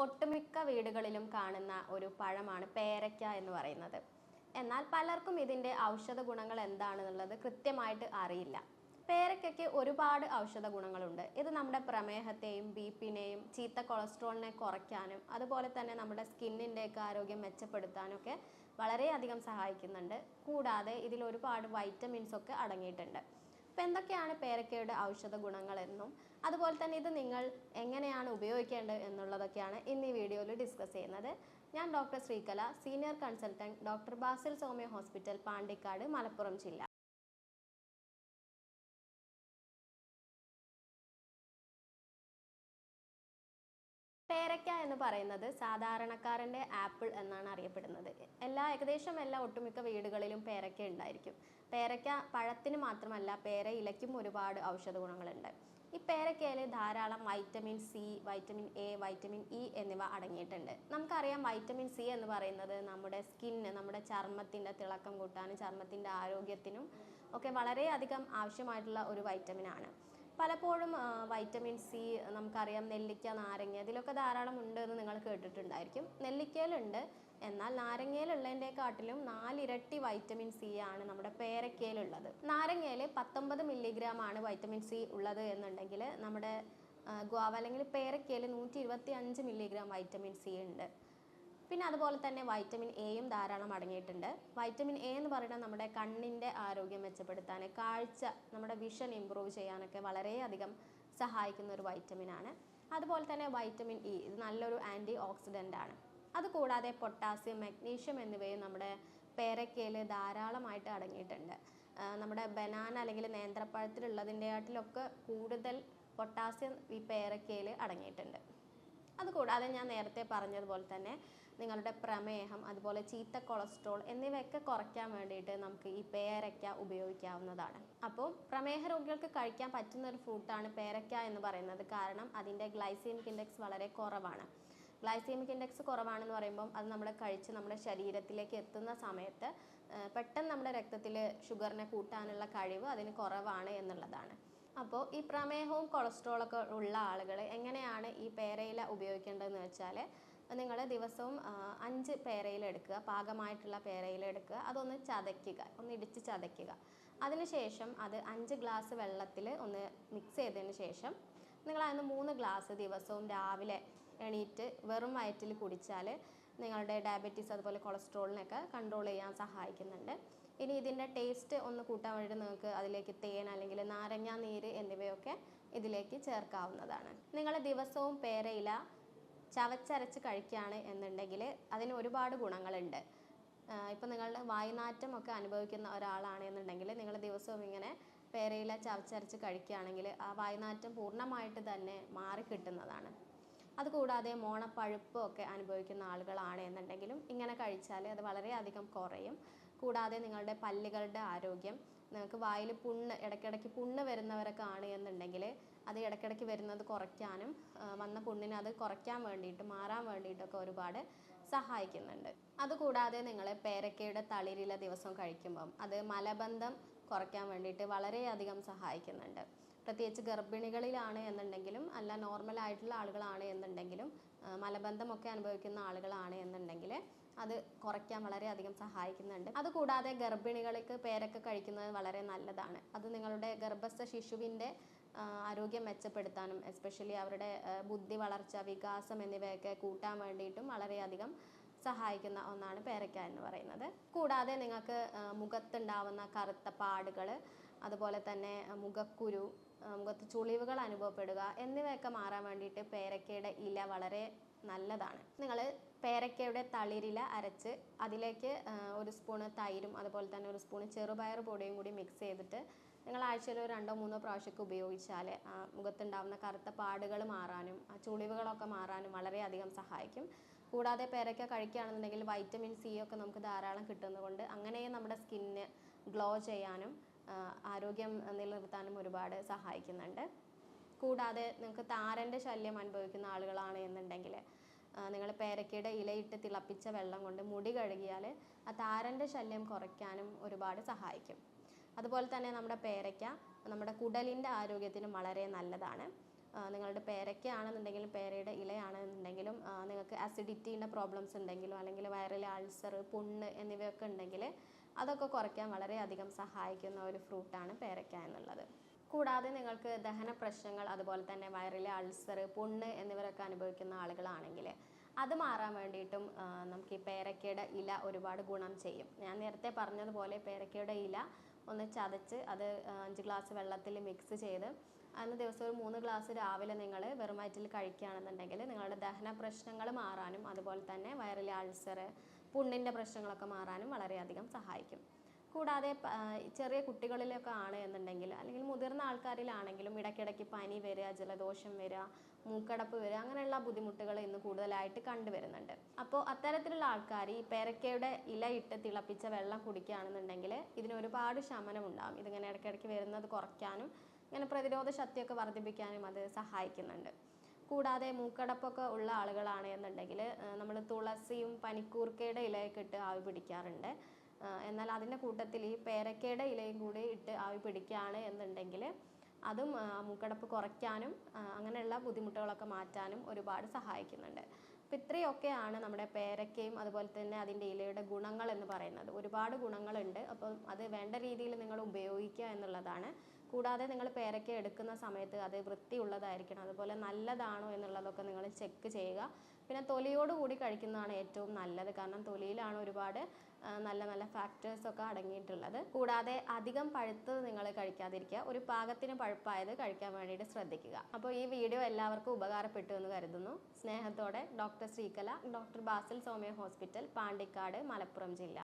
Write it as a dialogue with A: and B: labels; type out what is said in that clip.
A: ഒട്ടുമിക്ക വീടുകളിലും കാണുന്ന ഒരു പഴമാണ് പേരയ്ക്ക എന്ന് പറയുന്നത്. എന്നാൽ പലർക്കും ഇതിൻ്റെ ഔഷധ ഗുണങ്ങൾ എന്താണെന്നുള്ളത് കൃത്യമായിട്ട് അറിയില്ല. പേരയ്ക്കയ്ക്ക് ഒരുപാട് ഔഷധ ഗുണങ്ങളുണ്ട്. ഇത് നമ്മുടെ പ്രമേഹത്തെയും ബിപിനെയും ചീത്ത കൊളസ്ട്രോളിനെ കുറയ്ക്കാനും അതുപോലെ തന്നെ നമ്മുടെ സ്കിന്നിൻ്റെയൊക്കെ ആരോഗ്യം മെച്ചപ്പെടുത്താനൊക്കെ വളരെയധികം സഹായിക്കുന്നുണ്ട്. കൂടാതെ ഇതിൽ ഒരുപാട് വൈറ്റമിൻസ് ഒക്കെ അടങ്ങിയിട്ടുണ്ട്. അപ്പോൾ എന്തൊക്കെയാണ് പേരയ്ക്കയുടെ ഔഷധ ഗുണങ്ങളെന്നും അതുപോലെ തന്നെ ഇത് നിങ്ങൾ എങ്ങനെയാണ് ഉപയോഗിക്കേണ്ടത് എന്നുള്ളതൊക്കെയാണ് ഇന്ന് ഈ വീഡിയോയിൽ ഡിസ്കസ് ചെയ്യുന്നത്. ഞാൻ doctor Sreekala, senior consultant, doctor Basil Soumya hospital, Pandikkad, Malappuram ജില്ല. പേരയ്ക്ക എന്ന് പറയുന്നത് സാധാരണക്കാരൻ്റെ ആപ്പിൾ എന്നാണ് അറിയപ്പെടുന്നത്. ഏകദേശം എല്ലാ ഒട്ടുമിക്ക വീടുകളിലും പേരയ്ക്ക ഉണ്ടായിരിക്കും. പേരയ്ക്ക പഴത്തിന് മാത്രമല്ല, പേര ഇലയ്ക്കും ഒരുപാട് ഔഷധ ഗുണങ്ങളുണ്ട്. ഈ പേരയ്ക്കയിൽ ധാരാളം vitamin C, vitamin A, vitamin E എന്നിവ അടങ്ങിയിട്ടുണ്ട്. നമുക്കറിയാം, വൈറ്റമിൻ സി എന്ന് പറയുന്നത് നമ്മുടെ സ്കിന്ന്, നമ്മുടെ ചർമ്മത്തിൻ്റെ തിളക്കം കൂട്ടാനും ചർമ്മത്തിൻ്റെ ആരോഗ്യത്തിനും ഒക്കെ വളരെയധികം ആവശ്യമായിട്ടുള്ള ഒരു വൈറ്റമിനാണ്. പലപ്പോഴും വൈറ്റമിൻ സി നമുക്കറിയാം, നെല്ലിക്ക, നാരങ്ങ ഇതിലൊക്കെ ധാരാളം ഉണ്ട് എന്ന് നിങ്ങൾ കേട്ടിട്ടുണ്ടായിരിക്കും. നെല്ലിക്കയിലുണ്ട്, എന്നാൽ നാരങ്ങയിലുള്ളതിൻ്റെക്കാട്ടിലും 4 ഇരട്ടി വൈറ്റമിൻ സി ആണ് നമ്മുടെ പേരയ്ക്കയിലുള്ളത്. നാരങ്ങയിൽ 19 മില്ലിഗ്രാം ആണ് വൈറ്റമിൻ സി ഉള്ളത് എന്നുണ്ടെങ്കിൽ നമ്മുടെ ഗോവ അല്ലെങ്കിൽ പേരയ്ക്കയിൽ 125 മില്ലിഗ്രാം വൈറ്റമിൻ സി ഉണ്ട്. പിന്നെ അതുപോലെ തന്നെ വൈറ്റമിൻ എയും ധാരാളം അടങ്ങിയിട്ടുണ്ട്. വൈറ്റമിൻ എ എന്ന് പറയുന്നത് നമ്മുടെ കണ്ണിൻ്റെ ആരോഗ്യം മെച്ചപ്പെടുത്താൻ, കാഴ്ച, നമ്മുടെ വിഷൻ ഇമ്പ്രൂവ് ചെയ്യാനൊക്കെ വളരെയധികം സഹായിക്കുന്ന ഒരു വൈറ്റമിനാണ്. അതുപോലെ തന്നെ വൈറ്റമിൻ ഇ, ഇത് നല്ലൊരു ആൻറ്റി ഓക്സിഡൻ്റ് ആണ്. അതുകൂടാതെ പൊട്ടാസ്യം, മഗ്നീഷ്യം എന്നിവയും നമ്മുടെ പേരയ്ക്കയിൽ ധാരാളമായിട്ട് അടങ്ങിയിട്ടുണ്ട്. നമ്മുടെ ബനാന അല്ലെങ്കിൽ നേന്ത്രപ്പഴത്തിലുള്ളതിൻ്റെയാട്ടിലൊക്കെ കൂടുതൽ പൊട്ടാസ്യം ഈ പേരയ്ക്കയിൽ അടങ്ങിയിട്ടുണ്ട്. അതുകൂടാതെ ഞാൻ നേരത്തെ പറഞ്ഞതുപോലെ തന്നെ നിങ്ങളുടെ പ്രമേഹം, അതുപോലെ ചീത്ത കൊളസ്ട്രോൾ എന്നിവയൊക്കെ കുറയ്ക്കാൻ വേണ്ടിയിട്ട് നമുക്ക് ഈ പേരയ്ക്ക ഉപയോഗിക്കാവുന്നതാണ്. അപ്പോൾ പ്രമേഹ രോഗികൾക്ക് കഴിക്കാൻ പറ്റുന്ന ഒരു ഫ്രൂട്ടാണ് പേരയ്ക്ക എന്ന് പറയുന്നത്. കാരണം അതിൻ്റെ ഗ്ലൈസീമിക് ഇൻഡെക്സ് വളരെ കുറവാണ്. ഗ്ലൈസീമിക് ഇൻഡെക്സ് കുറവാണെന്ന് പറയുമ്പം അത് നമ്മൾ കഴിച്ച് നമ്മുടെ ശരീരത്തിലേക്ക് എത്തുന്ന സമയത്ത് പെട്ടെന്ന് നമ്മുടെ രക്തത്തിൽ ഷുഗറിനെ കൂട്ടാനുള്ള കഴിവ് അതിന് കുറവാണ് എന്നുള്ളതാണ്. അപ്പോൾ ഈ പ്രമേഹവും കൊളസ്ട്രോളൊക്കെ ഉള്ള ആളുകൾ എങ്ങനെയാണ് ഈ പേരയില ഉപയോഗിക്കേണ്ടതെന്ന് വെച്ചാൽ, നിങ്ങൾ ദിവസവും 5 പേരയില എടുക്കുക, പാകമായിട്ടുള്ള പേരയില എടുക്കുക, അതൊന്ന് ചതയ്ക്കുക, ഒന്ന് ഇടിച്ച് ചതയ്ക്കുക. അതിനുശേഷം അത് 5 ഗ്ലാസ് വെള്ളത്തിൽ ഒന്ന് മിക്സ് ചെയ്തതിന് ശേഷം നിങ്ങൾ അതിന് 3 ഗ്ലാസ് ദിവസവും രാവിലെ എണീറ്റ് വെറും വയറ്റിൽ കുടിച്ചാൽ നിങ്ങളുടെ ഡയബറ്റീസ് അതുപോലെ കൊളസ്ട്രോളിനൊക്കെ കൺട്രോൾ ചെയ്യാൻ സഹായിക്കുന്നുണ്ട്. ഇനി ഇതിൻ്റെ ടേസ്റ്റ് ഒന്ന് കൂട്ടാൻ വേണ്ടി നിങ്ങൾക്ക് അതിലേക്ക് തേൻ അല്ലെങ്കിൽ നാരങ്ങ നീര് എന്നിവയൊക്കെ ഇതിലേക്ക് ചേർക്കാവുന്നതാണ്. നിങ്ങൾ ദിവസവും പേരയില ചവച്ചരച്ച് കഴിക്കുകയാണ് എന്നുണ്ടെങ്കിൽ അതിന് ഒരുപാട് ഗുണങ്ങളുണ്ട്. ഇപ്പം നിങ്ങളുടെ വായുനാറ്റം ഒക്കെ അനുഭവിക്കുന്ന ഒരാളാണ് എന്നുണ്ടെങ്കിൽ നിങ്ങൾ ദിവസവും ഇങ്ങനെ പേരയില ചവച്ചരച്ച് കഴിക്കുകയാണെങ്കിൽ ആ വായുനാറ്റം പൂർണ്ണമായിട്ട് തന്നെ മാറിക്കിട്ടുന്നതാണ്. അതുകൂടാതെ മോണപ്പഴുപ്പം ഒക്കെ അനുഭവിക്കുന്ന ആളുകളാണ് എന്നുണ്ടെങ്കിലും ഇങ്ങനെ കഴിച്ചാൽ അത് വളരെയധികം കുറയും. കൂടാതെ നിങ്ങളുടെ പല്ലുകളുടെ ആരോഗ്യം, നിങ്ങൾക്ക് വായിൽ ഇടയ്ക്കിടയ്ക്ക് പുണ്ണ് വരുന്നവരൊക്കെ ആണ് എന്നുണ്ടെങ്കിൽ അത് ഇടയ്ക്കിടയ്ക്ക് വരുന്നത് കുറയ്ക്കാനും വന്ന പുണ്ണിനെ അത് കുറയ്ക്കാൻ വേണ്ടിയിട്ട്, മാറാൻ വേണ്ടിയിട്ടൊക്കെ ഒരുപാട് സഹായിക്കുന്നുണ്ട്. അതുകൂടാതെ നിങ്ങൾ പേരയ്ക്കയുടെ തളിരില ദിവസം കഴിക്കുമ്പം അത് മലബന്ധം കുറയ്ക്കാൻ വേണ്ടിയിട്ട് വളരെയധികം സഹായിക്കുന്നുണ്ട്. പ്രത്യേകിച്ച് ഗർഭിണികളിലാണ് എന്നുണ്ടെങ്കിലും അല്ല നോർമലായിട്ടുള്ള ആളുകളാണ് എന്നുണ്ടെങ്കിലും മലബന്ധമൊക്കെ അനുഭവിക്കുന്ന ആളുകളാണ് എന്നുണ്ടെങ്കിൽ അത് കുറയ്ക്കാൻ വളരെയധികം സഹായിക്കുന്നുണ്ട്. അതുകൂടാതെ ഗർഭിണികൾക്ക് പേരയ്ക്ക കഴിക്കുന്നത് വളരെ നല്ലതാണ്. അത് നിങ്ങളുടെ ഗർഭസ്ഥ ശിശുവിൻ്റെ ആരോഗ്യം മെച്ചപ്പെടുത്താനും എസ്പെഷ്യലി അവരുടെ ബുദ്ധി വളർച്ച, വികാസം എന്നിവയൊക്കെ കൂട്ടാൻ വേണ്ടിയിട്ടും വളരെയധികം സഹായിക്കുന്ന ഒന്നാണ് പേരയ്ക്ക എന്ന് പറയുന്നത്. കൂടാതെ നിങ്ങൾക്ക് മുഖത്തുണ്ടാവുന്ന കറുത്ത പാടുകൾ, അതുപോലെ തന്നെ മുഖക്കുരു, മുഖത്ത് ചുളിവുകൾ അനുഭവപ്പെടുക എന്നിവയൊക്കെ മാറാൻ വേണ്ടിയിട്ട് പേരയ്ക്കയുടെ ഇല വളരെ നല്ലതാണ്. നിങ്ങൾ പേരയ്ക്കയുടെ തളിരില അരച്ച് അതിലേക്ക് 1 സ്പൂണ് തൈരും അതുപോലെ തന്നെ 1 സ്പൂണ് ചെറുപയർ പൊടിയും കൂടി മിക്സ് ചെയ്തിട്ട് നിങ്ങൾ ആഴ്ചയിൽ 2-3 പ്രാവശ്യമൊക്കെ ഉപയോഗിച്ചാൽ മുഖത്തുണ്ടാകുന്ന കറുത്ത പാടുകൾ മാറാനും ചുളിവുകളൊക്കെ മാറാനും വളരെയധികം സഹായിക്കും. കൂടാതെ പേരയ്ക്ക കഴിക്കുകയാണെന്നുണ്ടെങ്കിൽ വൈറ്റമിൻ സി ഒക്കെ നമുക്ക് ധാരാളം കിട്ടുന്നതുകൊണ്ട് അങ്ങനെയും നമ്മുടെ സ്കിന്ന് ഗ്ലോ ചെയ്യാനും ആരോഗ്യം നിലനിർത്താനും ഒരുപാട് സഹായിക്കുന്നുണ്ട്. കൂടാതെ നിങ്ങൾക്ക് താരൻ്റെ ശല്യം അനുഭവിക്കുന്ന ആളുകളാണ് എന്നുണ്ടെങ്കിൽ നിങ്ങൾ പേരയ്ക്കയുടെ ഇലയിട്ട് തിളപ്പിച്ച വെള്ളം കൊണ്ട് മുടി കഴുകിയാൽ ആ താരൻ്റെ ശല്യം കുറയ്ക്കാനും ഒരുപാട് സഹായിക്കും. അതുപോലെ തന്നെ നമ്മുടെ പേരയ്ക്ക നമ്മുടെ കുടലിൻ്റെ ആരോഗ്യത്തിനും വളരെ നല്ലതാണ്. നിങ്ങളുടെ പേരയ്ക്കയാണെന്നുണ്ടെങ്കിലും പേരയുടെ ഇലയാണെന്നുണ്ടെങ്കിലും നിങ്ങൾക്ക് അസിഡിറ്റീൻ്റെ പ്രോബ്ലംസ് ഉണ്ടെങ്കിലോ അല്ലെങ്കിൽ വയറിൽ അൾസർ, പുണ്ണ് എന്നിവയൊക്കെ ഉണ്ടെങ്കിൽ അതൊക്കെ കുറയ്ക്കാൻ വളരെയധികം സഹായിക്കുന്ന ഒരു ഫ്രൂട്ടാണ് പേരയ്ക്ക എന്നുള്ളത്. കൂടാതെ നിങ്ങൾക്ക് ദഹന പ്രശ്നങ്ങൾ, അതുപോലെ തന്നെ വയറിലെ അൾസർ, പുണ്ണ് എന്നിവരൊക്കെ അനുഭവിക്കുന്ന ആളുകളാണെങ്കിൽ അത് മാറാൻ വേണ്ടിയിട്ടും നമുക്ക് ഈ പേരയ്ക്കയുടെ ഇല ഒരുപാട് ഗുണം ചെയ്യും. ഞാൻ നേരത്തെ പറഞ്ഞതുപോലെ പേരയ്ക്കയുടെ ഇല ഒന്ന് ചതച്ച് അത് 5 ഗ്ലാസ് വെള്ളത്തിൽ മിക്സ് ചെയ്ത് അന്ന് ദിവസം ഒരു 3 ഗ്ലാസ് രാവിലെ നിങ്ങൾ വെറും വയറ്റിൽ കഴിക്കുകയാണെന്നുണ്ടെങ്കിൽ നിങ്ങളുടെ ദഹന പ്രശ്നങ്ങൾ മാറാനും അതുപോലെ തന്നെ വയറിലെ അൾസർ, പുണ്ണിൻ്റെ പ്രശ്നങ്ങളൊക്കെ മാറാനും വളരെയധികം സഹായിക്കും. കൂടാതെ ചെറിയ കുട്ടികളിലൊക്കെ ആണ് എന്നുണ്ടെങ്കിൽ അല്ലെങ്കിൽ മുതിർന്ന ആൾക്കാരിലാണെങ്കിലും ഇടയ്ക്കിടയ്ക്ക് പനി വരിക, ജലദോഷം വരിക, മൂക്കടപ്പ് വരിക, അങ്ങനെയുള്ള ബുദ്ധിമുട്ടുകൾ ഇന്ന് കൂടുതലായിട്ട് കണ്ടുവരുന്നുണ്ട്. അപ്പോൾ അത്തരത്തിലുള്ള ആൾക്കാർ ഈ പേരയ്ക്കയുടെ ഇല ഇട്ട് തിളപ്പിച്ച വെള്ളം കുടിക്കുകയാണെന്നുണ്ടെങ്കിൽ ഇതിന് ഒരുപാട് ശമനം ഉണ്ടാകും. ഇതിങ്ങനെ ഇടയ്ക്കിടയ്ക്ക് വരുന്നത് കുറയ്ക്കാനും ഇങ്ങനെ പ്രതിരോധ ശക്തിയൊക്കെ വർദ്ധിപ്പിക്കാനും അത് സഹായിക്കുന്നുണ്ട്. കൂടാതെ മൂക്കടപ്പൊക്കെ ഉള്ള ആളുകളാണ് എന്നുണ്ടെങ്കിൽ നമ്മൾ തുളസിയും പനിക്കൂർക്കയുടെ ഇലയൊക്കെ ഇട്ട് ആവി പിടിക്കാറുണ്ട്. എന്നാൽ അതിൻ്റെ കൂട്ടത്തിൽ ഈ പേരയ്ക്കയുടെ ഇലയും കൂടി ഇട്ട് ആവി പിടിക്കുകയാണ് എന്നുണ്ടെങ്കിൽ അതും മൂക്കടപ്പ് കുറയ്ക്കാനും അങ്ങനെയുള്ള ബുദ്ധിമുട്ടുകളൊക്കെ മാറ്റാനും ഒരുപാട് സഹായിക്കുന്നുണ്ട്. അപ്പോൾ ഇത്രയൊക്കെയാണ് നമ്മുടെ പേരയ്ക്കയും അതുപോലെ തന്നെ അതിൻ്റെ ഇലയുടെ ഗുണങ്ങൾ എന്ന് പറയുന്നത്. ഒരുപാട് ഗുണങ്ങളുണ്ട്. അപ്പം അത് വേണ്ട രീതിയിൽ നിങ്ങൾ ഉപയോഗിക്കുക എന്നുള്ളതാണ്. കൂടാതെ നിങ്ങൾ പേരയ്ക്ക എടുക്കുന്ന സമയത്ത് അത് വൃത്തിയുള്ളതായിരിക്കണം, അതുപോലെ നല്ലതാണോ എന്നുള്ളതൊക്കെ നിങ്ങൾ ചെക്ക് ചെയ്യുക. പിന്നെ തൊലിയോട് കൂടി കഴിക്കുന്നതാണ് ഏറ്റവും നല്ലത്, കാരണം തൊലിയിലാണ് ഒരുപാട് നല്ല നല്ല ഫാക്ടേഴ്സൊക്കെ അടങ്ങിയിട്ടുള്ളത്. കൂടാതെ അധികം പഴുത്തത് നിങ്ങൾ കഴിക്കാതിരിക്കുക, ഒരു പാകത്തിന് പഴുപ്പായത് കഴിക്കാൻ വേണ്ടിയിട്ട് ശ്രദ്ധിക്കുക. അപ്പോൾ ഈ വീഡിയോ എല്ലാവർക്കും ഉപകാരപ്പെട്ടു എന്ന് കരുതുന്നു. സ്നേഹത്തോടെ doctor Sreekala, doctor Basil Somaya hospital, Pandikkad, Malappuram ജില്ല.